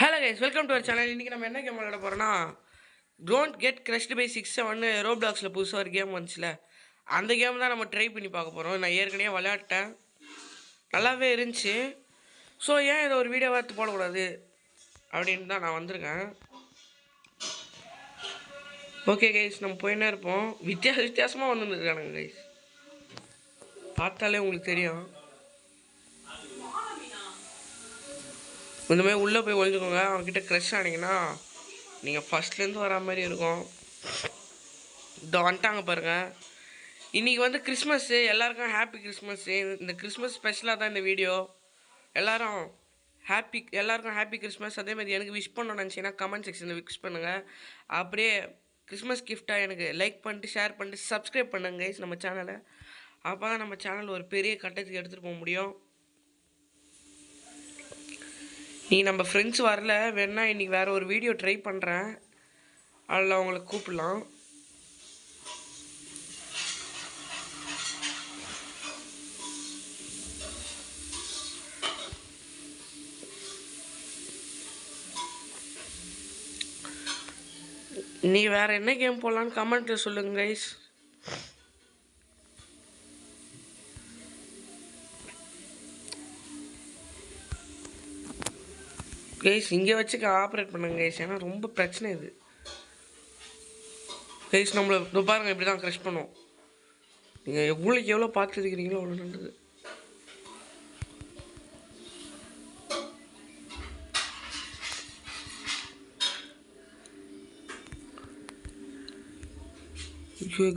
Hello guys, welcome to our channel. இன்றைக்கி நம்ம என்ன கேம் விளையாட போகிறோன்னா, டோன்ட் கெட் கிரஷ்டு பை 6-7 ரோப்ளாக்ஸில் புதுசாக ஒரு கேம் வந்துச்சுல, அந்த கேம் தான் நம்ம ட்ரை பண்ணி பார்க்க போகிறோம். நான் ஏற்கனவே விளையாட்டேன், நல்லாவே இருந்துச்சு. ஸோ ஏன் இதை ஒரு வீடியோவாக எடுத்து போடக்கூடாது அப்படின்னு தான் நான் வந்திருக்கேன். ஓகே கைஸ், நம்ம போயின்னே இருப்போம். வித்தியாசமாக வந்துருக்கானுங்க கைஸ், பார்த்தாலே உங்களுக்கு தெரியும். இந்த மாதிரி உள்ளே போய் ஒழிஞ்சுக்கோங்க. அவங்ககிட்ட க்ரஷ் ஆனீங்கன்னா நீங்கள் ஃபஸ்ட்லேருந்து வரா மாதிரி இருக்கும். இதை வந்துட்டாங்க பாருங்கள். இன்றைக்கி வந்து கிறிஸ்மஸ்ஸு, எல்லாருக்கும் ஹாப்பி கிறிஸ்மஸ்ஸு. இந்த கிறிஸ்மஸ் ஸ்பெஷலாக தான் இந்த வீடியோ. எல்லாருக்கும் ஹாப்பி கிறிஸ்மஸ். அதே மாதிரி எனக்கு விஷ் பண்ணணும்னு நினச்சிங்கன்னா கமெண்ட் செக்ஷனில் விஷ் பண்ணுங்கள். அப்படியே கிறிஸ்மஸ் கிஃப்டாக எனக்கு லைக் பண்ணிட்டு, ஷேர் பண்ணிட்டு, சப்ஸ்கிரைப் பண்ணுங்க கைஸ் நம்ம சேனலை. அப்போ தான் நம்ம சேனல் ஒரு பெரிய கட்டத்துக்கு எடுத்துகிட்டு போக முடியும். நீ நம்ம ஃப்ரெண்ட்ஸ் வரல வேணா, இன்றைக்கி வேறு ஒரு வீடியோ ட்ரை பண்ணுறேன், அதில் அவங்கள கூப்பிடலாம். நீ வேறு என்ன கேம் போடலான்னு கமெண்ட்டில் சொல்லுங்கள் கைஸ். கைஸ் இங்கே வச்சு ஆப்ரேட் பண்ணுங்க கைஸ், ஏன்னா ரொம்ப பிரச்சனை இது கைஸ். நம்மளை பாருங்கள், இப்படி தான் க்ரஷ் பண்ணுவோம். நீங்கள் எவ்வளோ பார்த்துருக்கிறீங்களோ அவ்வளோ நல்லது.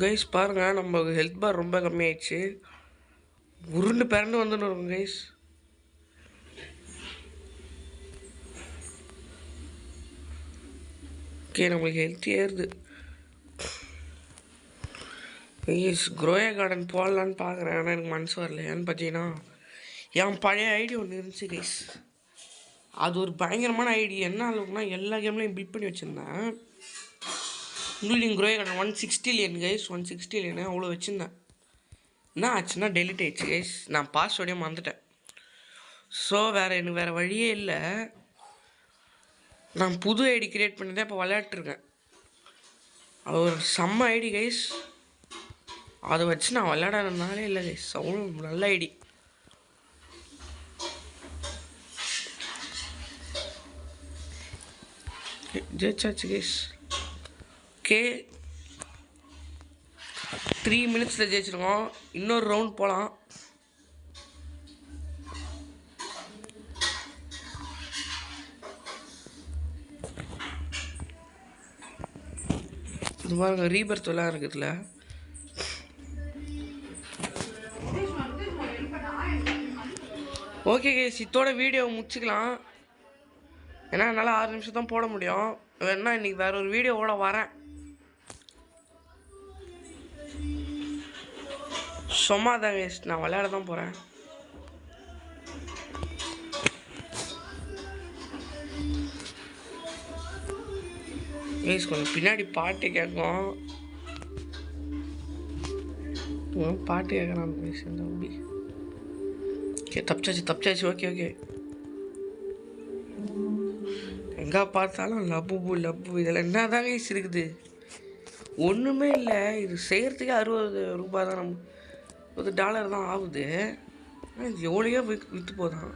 கைஸ் பாருங்கள், நம்ம ஹெல்த் பார் ரொம்ப கம்மியாயிடுச்சு. உருண்டு பிறண்டு வந்துன்னு இருக்கும் கைஸ். ஓகே, நம்மளுக்கு ஹெல்த்தி ஏறுது. ப்ளீஸ் க்ரோயா கார்டன் போடலான்னு பார்க்குறேன், ஆனால் எனக்கு மனசு வரல. ஏன்னு பார்த்தீங்கன்னா, என் பழைய ஐடி ஒன்று இருந்துச்சு கைஸ். அது ஒரு பயங்கரமான ஐடி. என்ன அளவுக்குனா எல்லா கேம்லையும் பில்ட் பண்ணி வச்சுருந்தேன், இன்க்ளூடிங் க்ரோயா கார்டன். 160 லேன் கைஸ், 160 லேனு அவ்வளோ வச்சுருந்தேன். என்ன ஆச்சுன்னா டெலிட் ஆயிடுச்சு கைஸ். நான் பாஸ்வேர்டே மறந்துட்டேன். ஸோ எனக்கு வேறு வழியே இல்லை. நான் புது ஐடி க்ரியேட் பண்ணி தான் இப்போ விளையாட்டுருக்கேன். அது ஒரு செம்ம ஐடி கைஸ். அதை வச்சு நான் விளையாடுறதுனாலே இல்லை கைஸ், அவ்வளோ நல்ல ஐடி. ஜெயிச்சாச்சு கைஸ். ஓகே, 3 மினிட்ஸில் ஜெயிச்சிருக்கோம். இன்னொரு ரவுண்ட் போகலாம். இது பாருங்க, ரீபர்த் எல்லாம் இருக்குதுல. ஓகே கைஸ், இதோட வீடியோ முடிச்சுக்கலாம். ஏன்னா என்னால் 6 நிமிஷம் தான் போட முடியும். வேணா இன்றைக்கி வேறு ஒரு வீடியோவோட வரேன். சும்மா தான் கைஸ், நான் விளையாட தான் போகிறேன். கைஸ் கொஞ்சம் பின்னாடி பாட்டு கேட்கும், பாட்டு கேட்குறான் கைஸ் இந்த தம்பி. ஓகே, தப்பிச்சாச்சு. ஓகே, எங்கே பார்த்தாலும் லப்பு இதில் என்ன தான் கைஸ் இருக்குது? ஒன்றுமே இல்லை. இது செய்கிறதுக்கே 60 ரூபாய் தான், நம்ம $60 தான் ஆகுது. இது எவ்வளோயோ விற்று போதான்.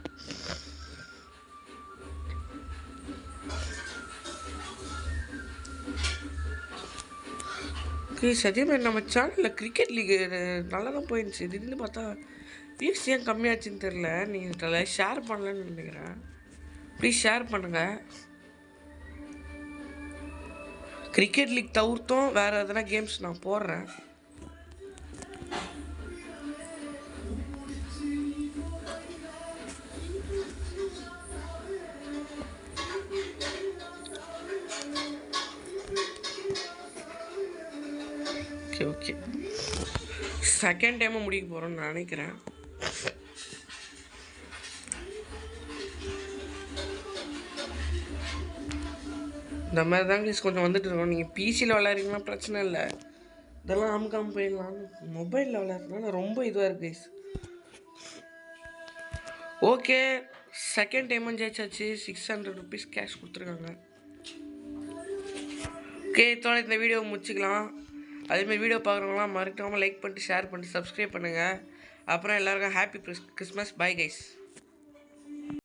அதே மாதிரி நம்ம சேனலில் கிரிக்கெட் லீக் நல்லா தான் போயிடுச்சு. திடீர்னு பார்த்தா வியூஸ் ஏன் கம்மியாச்சுன்னு தெரில. நீங்கள் ஷேர் பண்ணலன்னு நினைக்கிறேன். ப்ளீஸ் ஷேர் பண்ணுங்கள். கிரிக்கெட் லீக் தவிர்த்தும் வேறு எதனா கேம்ஸ் நான் போடுறேன். ஓகே, செகண்ட் டைமும் முடிக்க போகிறோன்னு நான் நினைக்கிறேன். இந்த மாதிரி தான் கைஸ் கொஞ்சம் வந்துட்டு இருக்கோம். நீங்கள் பிசியில் விளையாடுறீங்கன்னா பிரச்சனை இல்லை, இதெல்லாம் அமுக்காமல் போயிடலாம். மொபைலில் விளையாடுறதுனால ரொம்ப இதுவாக இருக்குது கைஸ். ஓகே, செகண்ட் டைமும் ஜெயிச்சாச்சு. 600 ருபீஸ் கேஷ் கொடுத்துருக்காங்க. ஓகே இதோட இந்த வீடியோ முடிச்சுக்கலாம். அதேமாதிரி வீடியோ பார்க்குறவங்களாம் மறக்காமல் லைக் பண்ணிட்டு ஷேர் பண்ணிட்டு சப்ஸ்கிரைப் பண்ணுங்கள். அப்புறம் எல்லாருக்கும் ஹாப்பி கிறிஸ்மஸ். Bye guys.